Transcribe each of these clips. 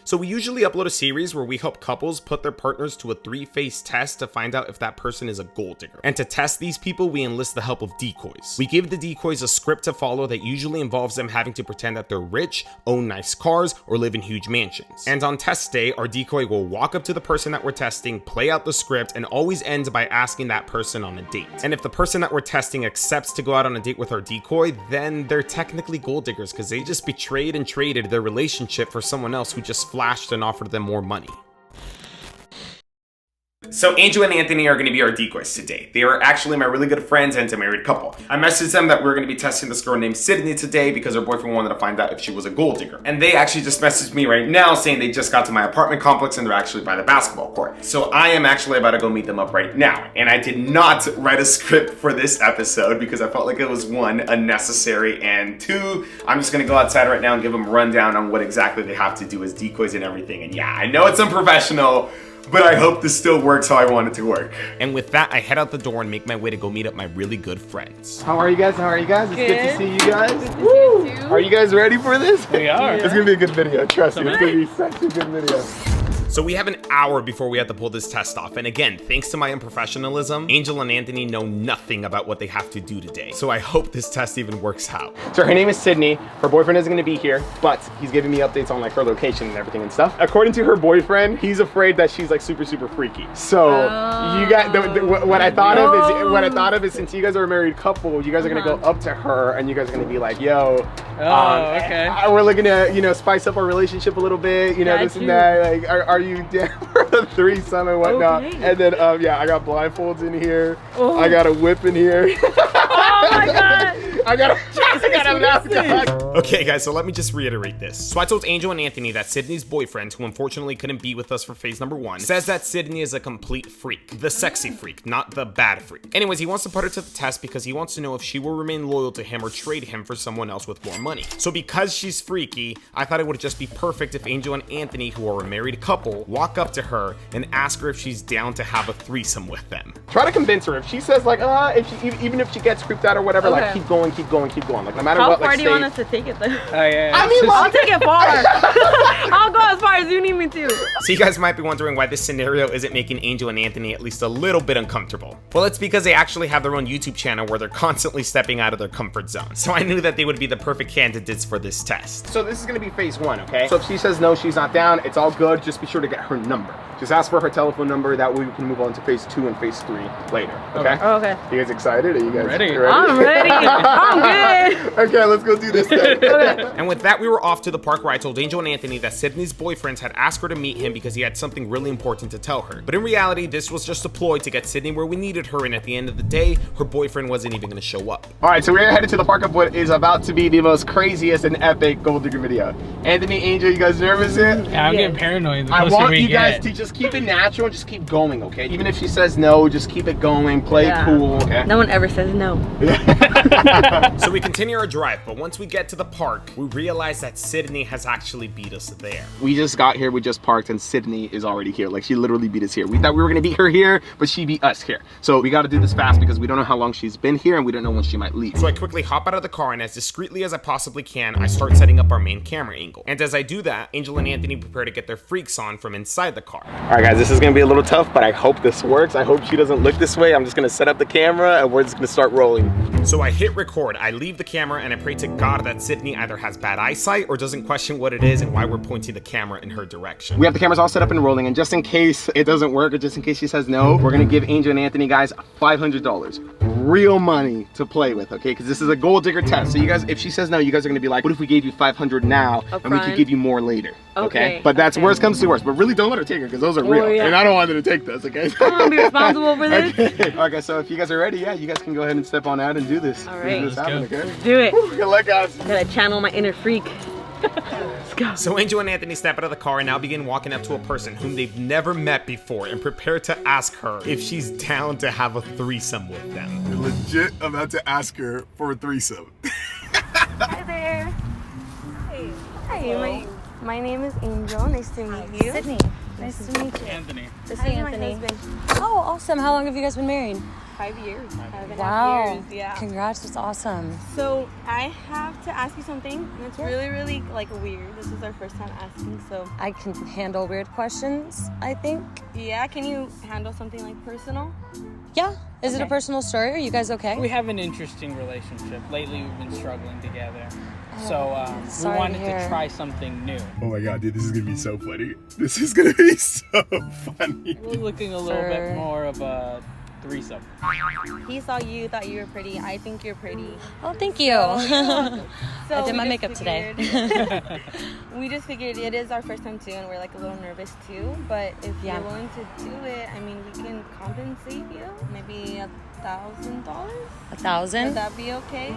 So we usually upload a series where we help couples put their partners to a 3-phase test to find out if that person is a gold digger. And to test these people, we enlist the help of decoys. We give the decoys a script to follow that usually involves them having to pretend that they're rich, own nice cars, or live in huge mansions. And on test day, our decoy will walk up to the person that we're testing, play out the script, and always ends by asking that person on a date. And if the person that we're testing accepts to go out on a date with our decoy, then they're technically gold diggers because they just betrayed and traded their relationship for someone else who just flashed and offered them more money. So Angel and Anthony are going to be our decoys today. They are actually my really good friends and a married couple. I messaged them that we're going to be testing this girl named Sydney today because her boyfriend wanted to find out if she was a gold digger. And they actually just messaged me right now saying they just got to my apartment complex and they're actually by the basketball court. So I am actually about to go meet them up right now. And I did not write a script for this episode because I felt like it was 1, unnecessary, and 2, I'm just going to go outside right now and give them a rundown on what exactly they have to do as decoys and everything. And yeah, I know it's unprofessional, but I hope this still works how I want it to work. And with that, I head out the door and make my way to go meet up my really good friends. How are you guys? It's good to see you guys. Good to see you too. Are you guys ready for this? We are. It's gonna be a good video, trust me. It's gonna be such a good video. So we have an hour before we have to pull this test off. And again, thanks to my unprofessionalism, Angel and Anthony know nothing about what they have to do today. So I hope this test even works out. So her name is Sydney. Her boyfriend isn't gonna be here, but he's giving me updates on like her location and everything and stuff. According to her boyfriend, he's afraid that she's like super freaky. So you guys, what I thought of is since you guys are a married couple, you guys are gonna go up to her and you guys are gonna be like, yo, okay. We're looking to, spice up our relationship a little bit, this and that. Like, are you down for a threesome and whatnot? Okay. And then, I got blindfolds in here. Oh. I got a whip in here. Oh my god! I got a mask. Okay guys, so let me just reiterate this. So I told Angel and Anthony that Sydney's boyfriend, who unfortunately couldn't be with us for phase number 1, says that Sydney is a complete freak. The sexy freak, not the bad freak. Anyways, he wants to put her to the test because he wants to know if she will remain loyal to him or trade him for someone else with more money. So because she's freaky, I thought it would just be perfect if Angel and Anthony, who are a married couple, walk up to her and ask her if she's down to have a threesome with them. Try to convince her. If she says like, even if she gets creeped out or whatever, like keep going. Like no matter How what. far do you want us to take it then? I mean, I'll take it far. I'll go as far as you need me to. So you guys might be wondering why this scenario isn't making Angel and Anthony at least a little bit uncomfortable. Well, it's because they actually have their own YouTube channel where they're constantly stepping out of their comfort zone. So I knew that they would be the perfect candidates for this test. So this is gonna be phase 1, okay? So if she says no, she's not down, it's all good. Just be sure to get her number. Just ask for her telephone number. That way we can move on to phase 2 and phase 3 later. Okay? Oh, okay. You guys excited? Are you guys ready? I'm ready. I'm good. Okay, let's go do this then. Okay. And with that, we were off to the park where I told Angel and Anthony that Sydney's boyfriends had asked her to meet him because he had something really important to tell her. But in reality, this was just a ploy to get Sydney where we needed her, and at the end of the day, her boyfriend wasn't even gonna show up. All right, so we're headed to the park of what is about to be the most craziest and epic gold digger video. Anthony, Angel, you guys nervous yet? Yeah, I'm getting paranoid. I want you guys to just keep it natural and just keep going, okay? Even if she says no, just keep it going, play it cool, okay? No one ever says no. So we continue our drive, but once we get to the park, we realize that Sydney has actually beat us there. We just got here, we just parked, and Sydney is already here. Like, she literally beat us here. We thought we were gonna beat her here, but she beat us here. So we gotta do this fast because we don't know how long she's been here and we don't know when she might leave. So I quickly hop out of the car, and as discreetly as I possibly can, I start setting up our main camera angle. And as I do that, Angel and Anthony prepare to get their freaks on from inside the car. All right, guys, this is gonna be a little tough, but I hope this works. I hope she doesn't look this way. I'm just gonna set up the camera and we're just gonna start rolling. So I hit record, I leave the camera, and I pray to God that Sydney either has bad eyesight or doesn't question what it is and why we're pointing the camera in her direction. We have the cameras all set up and rolling, and just in case it doesn't work or just in case she says no, we're gonna give Angel and Anthony, guys, $500. Real money to play with, okay? Because this is a gold digger test. So you guys, if she says no, you guys are gonna be like, what if we gave you $500 now and we could give you more later? Okay? But that's worst comes to worst. But really don't let her take her because those are real. And I don't want her to take those, okay? I'm gonna be responsible for this. Okay. All right, guys, so if you guys are ready, yeah, you guys can go ahead and step on out and do this. All right. Let's happen, okay? Let's do it. Good luck, guys. I gotta channel my inner freak. Let's go. So Angel and Anthony step out of the car and now begin walking up to a person whom they've never met before and prepare to ask her if she's down to have a threesome with them. You're legit about to ask her for a threesome. Hi there. Hi. Hi. My name is Angel. Nice to meet you. Sydney. Nice to meet you. Anthony. This is Hi, my Anthony. husband. Oh, awesome. How long have you guys been married? 5 years. 5.5 Wow. years, yeah. Congrats, that's awesome. So I have to ask you something, and it's really like weird. This is our first time asking, so I can handle weird questions, I think. yeah. Can you handle something like personal? Yeah. Is it a Okay. personal story? Are you guys okay? We have an interesting relationship. Lately, we've been struggling together. So we sorry to wanted hear. to try something new. Oh my god, dude, this is gonna be so funny. This is gonna be so funny. We're looking a little For- bit more of a threesome. He saw you, thought you were pretty. I think you're pretty. Oh, thank you. So I did we my just makeup today. figured- we just figured it is our first time too, and we're like a little nervous too. But if Yeah. you're willing to do it, I mean, we can compensate you. Maybe $1,000. 1,000? Would that be okay?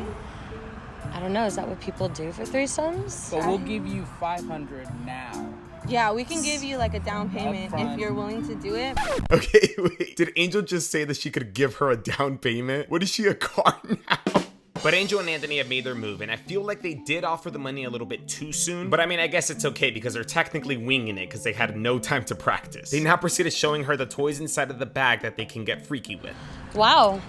I don't know. Is that what people do for threesomes? But we'll give you 500 now. Yeah, we can give you like a down payment Upfront. if you're willing to do it. Okay, wait. Did Angel just say that she could give her a down payment? What is she, a car now? But Angel and Anthony have made their move, and I feel like they did offer the money a little bit too soon. But I mean, I guess it's okay because they're technically winging it because they had no time to practice. They now proceeded showing her the toys inside of the bag that they can get freaky with. Wow.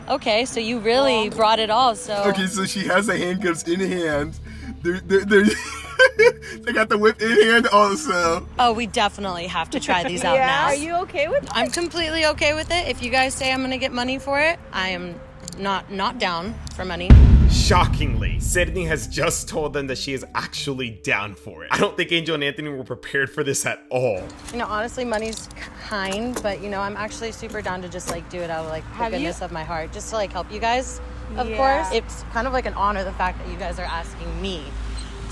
Okay, so you really brought it all, so... Okay, so she has the handcuffs in hand. They're they got the whip in hand also. Oh, we definitely have to try these out Yeah, now. are you okay with that? I'm completely okay with it. If you guys say I'm gonna get money for it, I am not down for money. Shockingly, Sydney has just told them that she is actually down for it. I don't think Angel and Anthony were prepared for this at all. You know, honestly, money's kind, but you know, I'm actually super down to just like do it out of like the Have you- goodness of my heart, just to like help you guys. Of Yeah. course, it's kind of like an honor the fact that you guys are asking me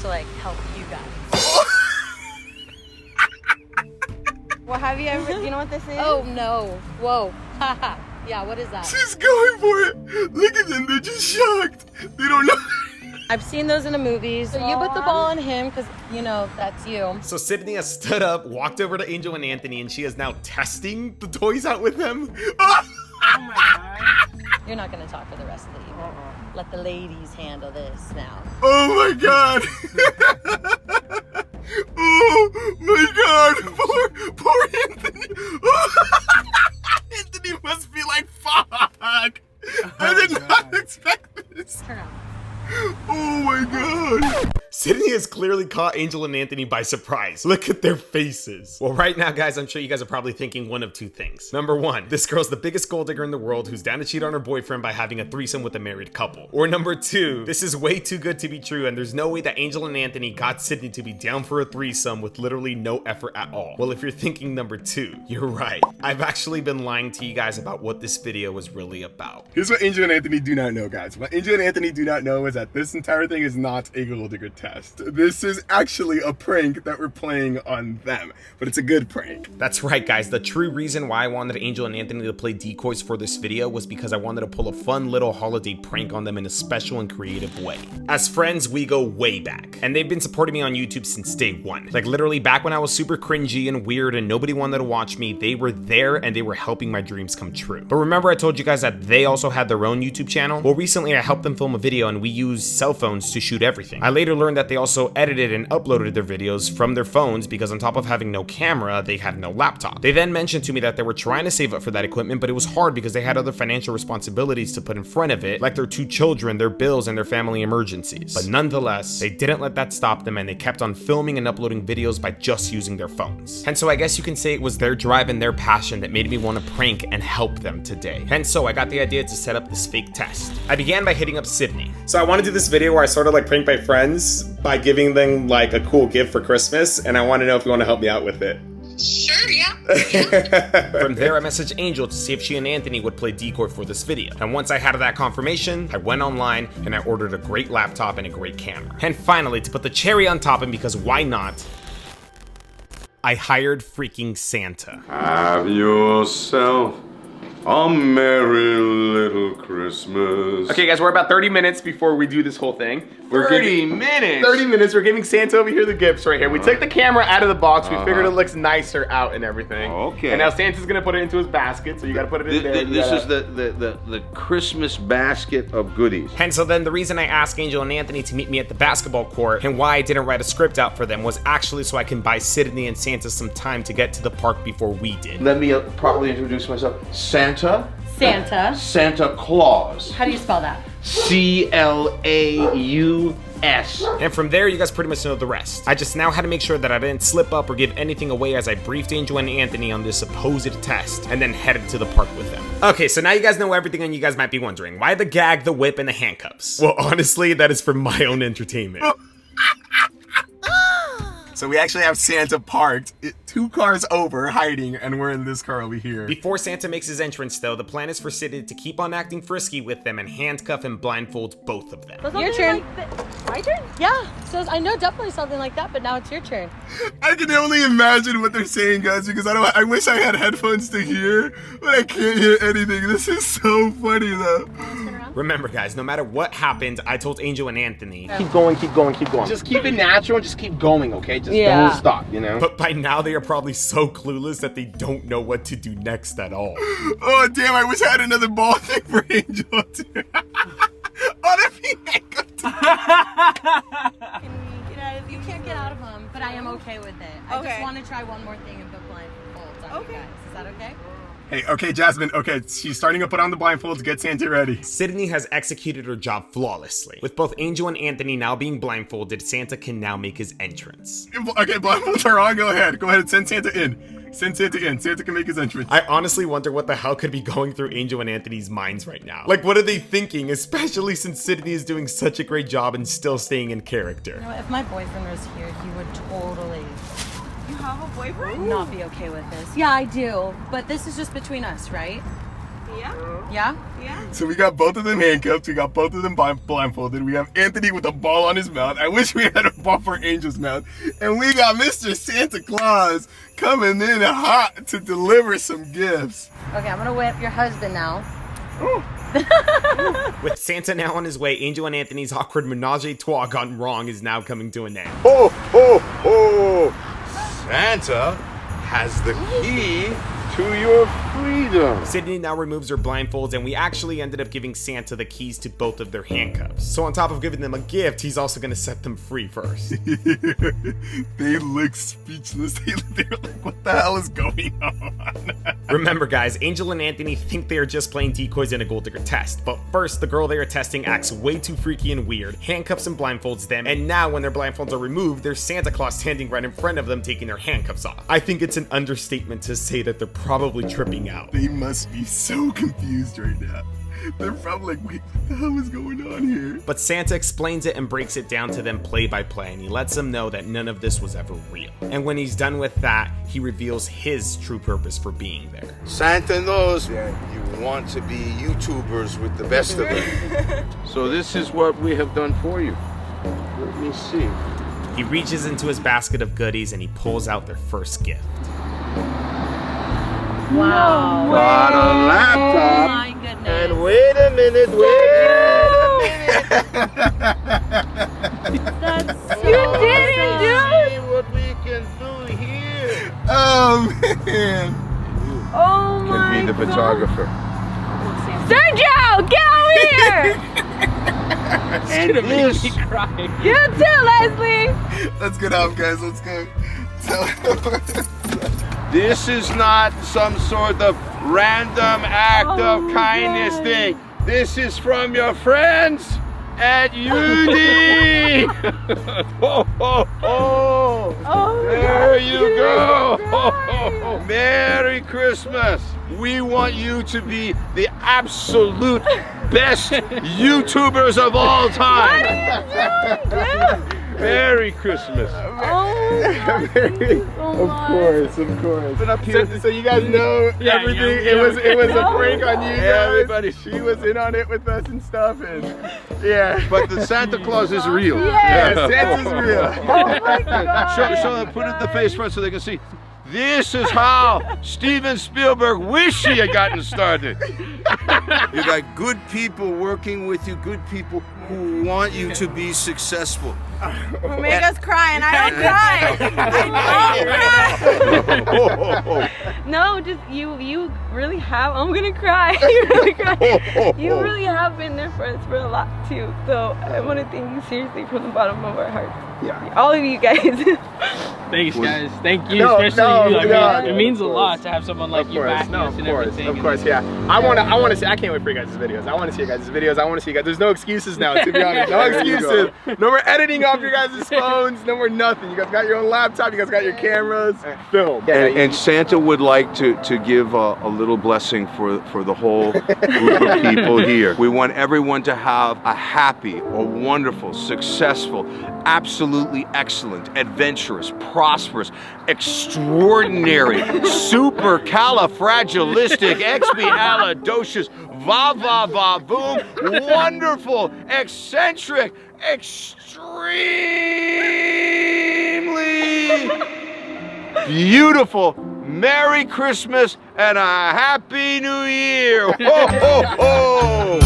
to like help you guys. Well, have you ever, you know what this is? Oh no! Whoa! Haha! Yeah, what is that? She's going for it. Look at them, they're just shocked. They don't know. I've seen those in the movies. So you put the ball on him because you know that's you. So Sydney has stood up, walked over to Angel and Anthony, and she is now testing the toys out with them. You're not gonna talk for the rest of the evening. Let the ladies handle this now. Oh my god. Oh my god. Poor Anthony. Anthony must be like, fuck. I did not expect this. Turn around. Oh my god. Sydney has clearly caught Angel and Anthony by surprise. Look at their faces. Well, right now, guys, I'm sure you guys are probably thinking one of two things. Number one, this girl's the biggest gold digger in the world who's down to cheat on her boyfriend by having a threesome with a married couple. Or number two, this is way too good to be true and there's no way that Angel and Anthony got Sydney to be down for a threesome with literally no effort at all. Well, if you're thinking number two, you're right. I've actually been lying to you guys about what this video was really about. Here's what Angel and Anthony do not know, guys. What Angel and Anthony do not know is that this entire thing is not a gold digger test. This is actually a prank that we're playing on them, but it's a good prank. That's right, guys. The true reason why I wanted Angel and Anthony to play decoys for this video was because I wanted to pull a fun little holiday prank on them in a special and creative way. As friends, we go way back, and they've been supporting me on YouTube since day one. Like literally back when I was super cringy and weird and nobody wanted to watch me, they were there and they were helping my dreams come true. But remember I told you guys that they also had their own YouTube channel? Well, recently I helped them film a video and we used cell phones to shoot everything. I later learned that they also edited and uploaded their videos from their phones because on top of having no camera, they had no laptop. They then mentioned to me that they were trying to save up for that equipment, but it was hard because they had other financial responsibilities to put in front of it, like their 2 children, their bills, and their family emergencies. But nonetheless, they didn't let that stop them and they kept on filming and uploading videos by just using their phones. And so I guess you can say it was their drive and their passion that made me want to prank and help them today. And so I got the idea to set up this fake test. I began by hitting up Sydney. So I want to do this video where I sort of like prank my friends by giving them like a cool gift for Christmas, and I want to know if you want to help me out with it. Sure, yeah. From there, I messaged Angel to see if she and Anthony would play decoy for this video. And once I had that confirmation, I went online and I ordered a great laptop and a great camera. And finally, to put the cherry on top, and because why not, I hired freaking Santa. Have yourself A merry little Christmas. Okay, guys, we're about 30 minutes before we do this whole thing. 30 minutes? 30 minutes. We're giving Santa over here the gifts right here. We took the camera out of the box. We figured it looks nicer out and everything. Okay. And now Santa's gonna put it into his basket, so you gotta put it in there. This is the Christmas basket of goodies. And so then the reason I asked Angel and Anthony to meet me at the basketball court and why I didn't write a script out for them was actually so I can buy Sydney and Santa some time to get to the park before we did. Let me properly introduce myself. Santa. Santa. Santa Claus. How do you spell that? C-L-A-U-S. And from there, you guys pretty much know the rest. I just now had to make sure that I didn't slip up or give anything away as I briefed Angel and Anthony on this supposed test and then headed to the park with them. Okay, so now you guys know everything and you guys might be wondering, why the gag, the whip, and the handcuffs? Well, honestly, that is for my own entertainment. So we actually have Santa parked 2 cars over, hiding, and we're in this car over here. Before Santa makes his entrance, though, the plan is for Sid to keep on acting frisky with them and handcuff and blindfold both of them. Your turn. My turn? Yeah. So I know definitely something like that, but now it's your turn. I can only imagine what they're saying, guys, because I wish I had headphones to hear, but I can't hear anything. This is so funny, though. Remember, guys, no matter what happened, I told Angel and Anthony. Keep going, keep going, keep going. Just keep it natural and just keep going, okay? Just don't stop, you know? But by now, they are probably so clueless that they don't know what to do next at all. Oh, damn, I wish I had another ball thing for Angel, too. Oh, that'd be You can't get out of them, but I am okay with it. I just want to try one more thing and put blindfolds on you guys. Is that okay? Hey, okay, Jasmine, okay, she's starting to put on the blindfolds. Get Santa ready. Sydney has executed her job flawlessly. With both Angel and Anthony now being blindfolded, Santa can now make his entrance. Okay, blindfolds are on. Go ahead, send Santa in. Send Santa in. Santa can make his entrance. I honestly wonder what the hell could be going through Angel and Anthony's minds right now. Like, what are they thinking? Especially since Sydney is doing such a great job and still staying in character. You know, if my boyfriend was here, he would totally... You have a boyfriend? Not be okay with this. Yeah, I do. But this is just between us, right? Yeah. Yeah? Yeah. So we got both of them handcuffed. We got both of them blindfolded. We have Anthony with a ball on his mouth. I wish we had a ball for Angel's mouth. And we got Mr. Santa Claus coming in hot to deliver some gifts. Okay, I'm gonna whip your husband now. With Santa now on his way, Angel and Anthony's awkward menage a trois gone wrong is now coming to an end. Ho, ho, ho! Santa has the key to your freedom. Sydney now removes her blindfolds, and we actually ended up giving Santa the keys to both of their handcuffs. So on top of giving them a gift, he's also gonna set them free first. They look speechless. They're like, what the hell is going on? Remember, guys, Angel and Anthony think they are just playing decoys in a gold digger test, but first, the girl they are testing acts way too freaky and weird, handcuffs and blindfolds them, and now when their blindfolds are removed, there's Santa Claus standing right in front of them taking their handcuffs off. I think it's an understatement to say that they're probably tripping out. They must be so confused right now. They're probably like, wait, what the hell is going on here? But Santa explains it and breaks it down to them play by play, and he lets them know that none of this was ever real. And when he's done with that, he reveals his true purpose for being there. Santa knows that you want to be YouTubers with the best of them. So this is what we have done for you. Let me see. He reaches into his basket of goodies and he pulls out their first gift. Wow. Got a laptop. Oh my goodness. And wait a minute. That's so You didn't do it. See what we can do here. Oh, man. Oh my Can be the photographer. Sergio, get over here! And this. You too, Leslie! Let's get out, guys. Let's go. This is not some sort of random act of kindness thing. This is from your friends at UD. Ho, ho, ho. There you go. Ho, ho, ho. Merry Christmas. We want you to be the absolute best YouTubers of all time. What are you doing, dude? Merry Christmas. Of course. Been up here. So you guys know everything. It was a prank on you guys. Everybody. She was in on it with us and stuff, and yeah. But the Santa Claus is real. Yeah, Santa's real. Oh my god! Show them, put it in the face front so they can see. This is how Steven Spielberg wish he had gotten started. You got good people working with you, good people who want you to be successful. Who make us cry, and I don't cry. No, just you really have. I'm gonna cry. You're gonna cry. You really have been there for us for a lot too. So I want to thank you seriously from the bottom of our hearts. Yeah. All of you guys. Thanks, guys. Thank you, especially you. I mean, it means a lot to have someone like you backing us and everything. Of course, yeah. I want to see. I can't wait for you guys' videos. I want to see you guys' videos. I want to see you guys. There's no excuses now, to be honest. No excuses. No more editing off your guys' phones. No more nothing. You guys got your own laptop. You guys got your cameras. Film. And Santa would like to give a little blessing for the whole group of people here. We want everyone to have a happy, a wonderful, successful, absolutely excellent, adventurous, prosperous, extraordinary, supercalifragilistic, expialidocious, va-va-va-boom, wonderful, eccentric, extremely beautiful Merry Christmas and a Happy New Year! Ho, ho, ho!